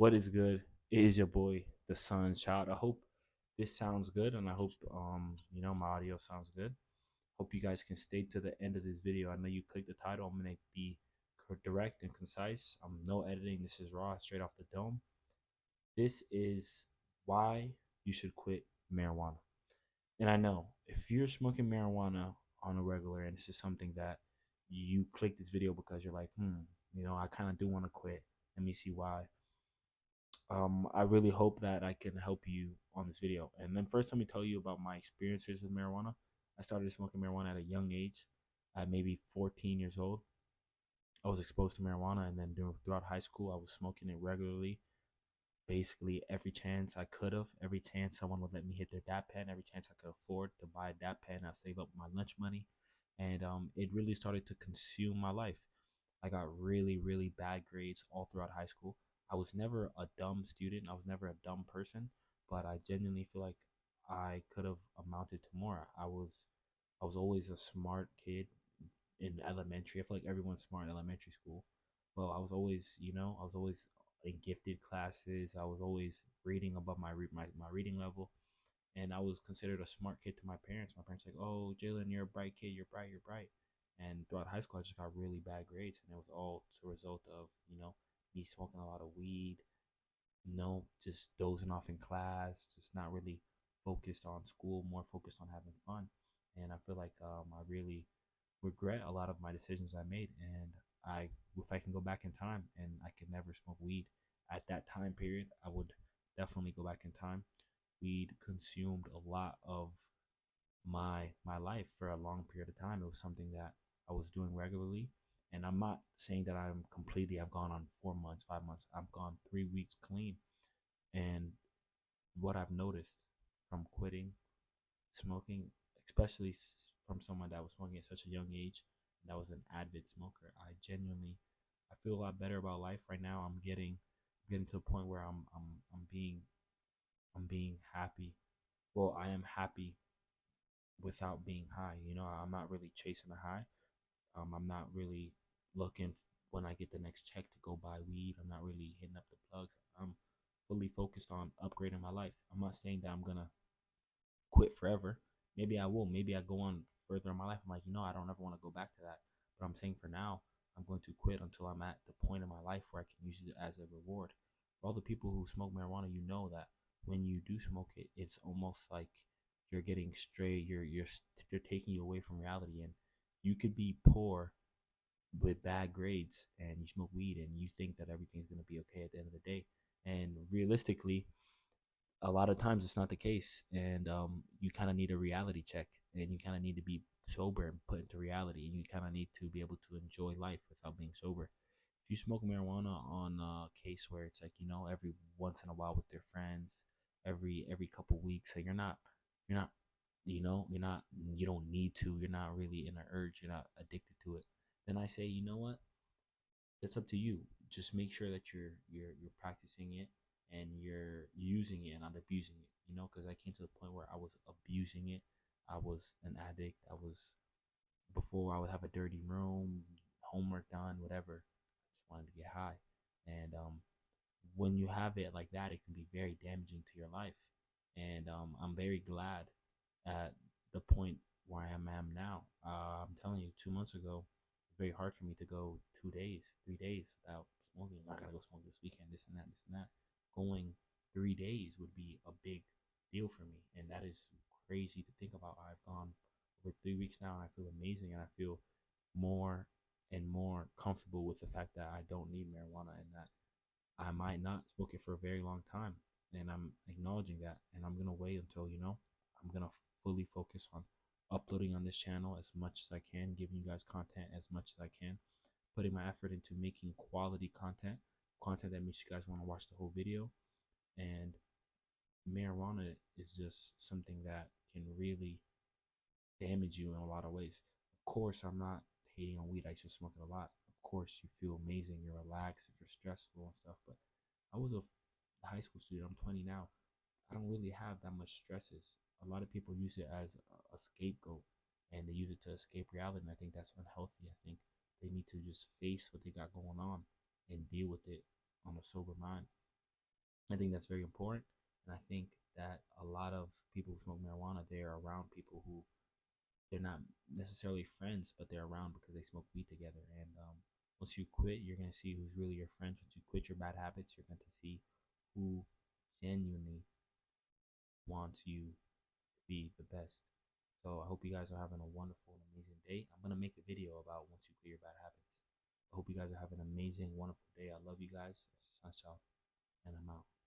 What is good? It is your boy, the Sun Child. I hope this sounds good, and I hope my audio sounds good. Hope you guys can stay to the end of this video. I know you clicked the title. I'm gonna be direct and concise. No editing. This is raw, straight off the dome. This is why you should quit marijuana. And I know if you're smoking marijuana on a regular, and this is something that you click this video because you're like, I kind of do want to quit. Let me see why. I really hope that I can help you on this video. And then first, let me tell you about my experiences with marijuana. I started smoking marijuana at a young age, at maybe 14 years old. I was exposed to marijuana, and then throughout high school, I was smoking it regularly. Basically, every chance I could have, every chance someone would let me hit their dab pen, every chance I could afford to buy a dab pen, I save up my lunch money, and it really started to consume my life. I got really, really bad grades all throughout high school. I was never a dumb student. I was never a dumb person, but I genuinely feel like I could have amounted to more. I was always a smart kid in elementary. I feel like everyone's smart in elementary school. Well, I was always in gifted classes. I was always reading above my reading level, and I was considered a smart kid to my parents. My parents were like, "Oh, Jalen, you're a bright kid. You're bright. You're bright." And throughout high school, I just got really bad grades, and it was all as a result of me smoking a lot of weed, just dozing off in class, just not really focused on school, more focused on having fun. And I feel like I really regret a lot of my decisions I made. And if I can go back in time and I could never smoke weed at that time period, I would definitely go back in time. Weed consumed a lot of my life for a long period of time. It was something that I was doing regularly. And I'm not saying that I've gone on 4 months, 5 months. I've gone 3 weeks clean. And what I've noticed from quitting smoking, especially from someone that was smoking at such a young age, that was an avid smoker, I feel a lot better about life right now. I'm getting to a point where I'm being happy. Well, I am happy without being high. I'm not really chasing a high. I'm not really looking when I get the next check to go buy weed. I'm not really hitting up the plugs. I'm fully focused on upgrading my life. I'm not saying that I'm gonna quit forever. Maybe I will. Maybe I go on further in my life. I'm like, I don't ever want to go back to that. But I'm saying for now, I'm going to quit until I'm at the point in my life where I can use it as a reward. For all the people who smoke marijuana, you know that when you do smoke it, it's almost like you're getting straight. They're taking you away from reality, and you could be poor with bad grades and you smoke weed and you think that everything's gonna be okay at the end of the day. And realistically, a lot of times it's not the case, and you kind of need a reality check, and you kind of need to be sober and put into reality, and you kind of need to be able to enjoy life without being sober. If you smoke marijuana on a case where it's like every once in a while with your friends, every couple weeks, so you're not you don't need to, you're not really in an urge, you're not addicted to it, then I say, you know what, it's up to you. Just make sure that you're practicing it and you're using it and not abusing it. Because I came to the point where I was abusing it. I was an addict. I was before I would have a dirty room, homework done, whatever. I just wanted to get high, and when you have it like that, it can be very damaging to your life. And I'm very glad at the point where I am now. I'm telling you, 2 months ago, it's very hard for me to go 2 days, 3 days without smoking. I gotta go smoke this weekend, this and that, this and that. Going 3 days would be a big deal for me, and that is crazy to think about. I've gone over 3 weeks now, and I feel amazing, and I feel more and more comfortable with the fact that I don't need marijuana and that I might not smoke it for a very long time. And I'm acknowledging that. And I'm going to wait until, I'm going to fully focus on uploading on this channel as much as I can, giving you guys content as much as I can, putting my effort into making quality content that makes you guys want to watch the whole video. And marijuana is just something that can really damage you in a lot of ways. Of course, I'm not hating on weed. I used to smoke it a lot. Of course, you feel amazing. You're relaxed if you're stressful and stuff. But I was a high school student. I'm 20 now. I don't really have that much stresses. A lot of people use it as a scapegoat, and they use it to escape reality. And I think that's unhealthy. I think they need to just face what they got going on and deal with it on a sober mind. I think that's very important. And I think that a lot of people who smoke marijuana, they're around people who they're not necessarily friends, but they're around because they smoke weed together. And once you quit, you're gonna see who's really your friends. Once you quit your bad habits, you're going to see who genuinely wants you to be the best. So I hope you guys are having a wonderful and amazing day. I'm gonna make a video about once you quit your bad habits. I hope you guys are having an amazing, wonderful day. I love you guys. Sunshine, and I'm out.